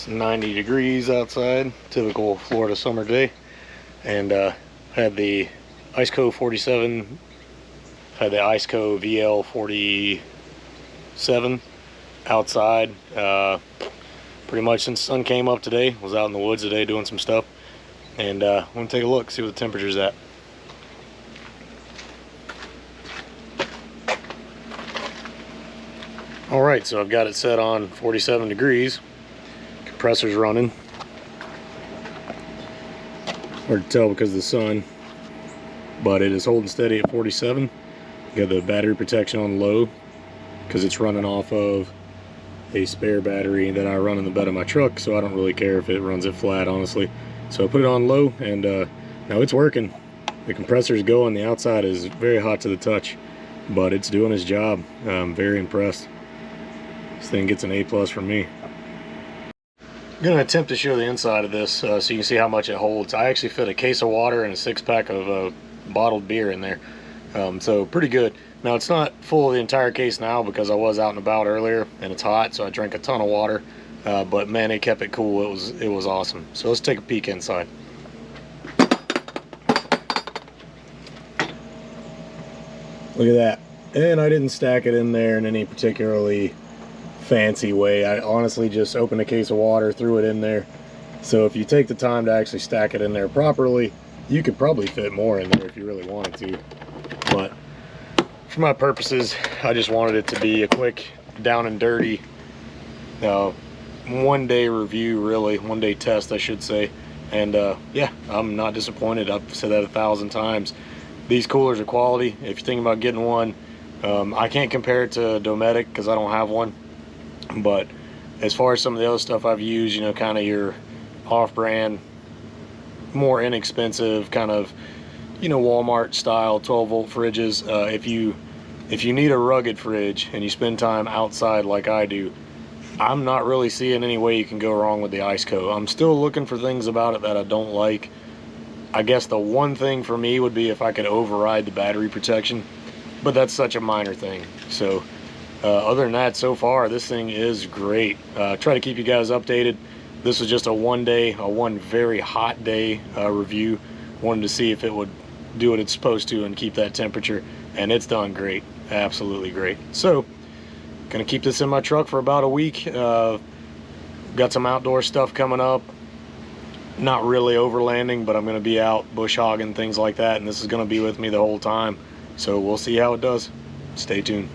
It's 90 degrees outside, typical Florida summer day, and had the ICECO 47, had the ICECO VL47 outside pretty much since the sun came up today. Was out in the woods today doing some stuff, and I'm gonna take a look, see what the temperature's at. Alright, so I've got it set on 47 degrees. Compressor's running. Hard to tell because of the sun, but it is holding steady at 47. Got the battery protection on low because it's running off of a spare battery that I run in the bed of my truck, so I don't really care if it runs it flat, honestly. So I put it on low, and now it's working. The compressor's going. The outside is very hot to the touch, but it's doing its job. I'm very impressed. This thing gets an A+ from me. I'm going to attempt to show the inside of this so you can see how much it holds. I actually fit a case of water and a 6-pack of bottled beer in there, so pretty good. Now it's not full of the entire case now because I was out and about earlier and it's hot, so I drank a ton of water, but man, it kept it cool. It was awesome. So let's take a peek inside. Look at that. And I didn't stack it in there in any particularly fancy way. I honestly just opened a case of water, threw it in there. So if you take the time to actually stack it in there properly, you could probably fit more in there if you really wanted to. But for my purposes, I just wanted it to be a quick down and dirty one-day review, really, one-day test, I should say. And yeah, I'm not disappointed. I've said that 1,000 times. These coolers are quality. If you're thinking about getting one, I can't compare it to Dometic because I don't have one. But as far as some of the other stuff I've used, you know, kind of your off-brand, more inexpensive kind of, you know, Walmart style 12-volt fridges. If you need a rugged fridge and you spend time outside like I do, I'm not really seeing any way you can go wrong with the ICECO. I'm still looking for things about it that I don't like. I guess the one thing for me would be if I could override the battery protection, but that's such a minor thing. So other than that, so far this thing is great. Try to keep you guys updated. This was just a one very hot day review. Wanted to see if it would do what it's supposed to and keep that temperature, and it's done great, absolutely great. So gonna keep this in my truck for about a week. Got some outdoor stuff coming up. Not really overlanding, but I'm gonna be out bush hogging, things like that, and this is gonna be with me the whole time. So we'll see how it does. Stay tuned.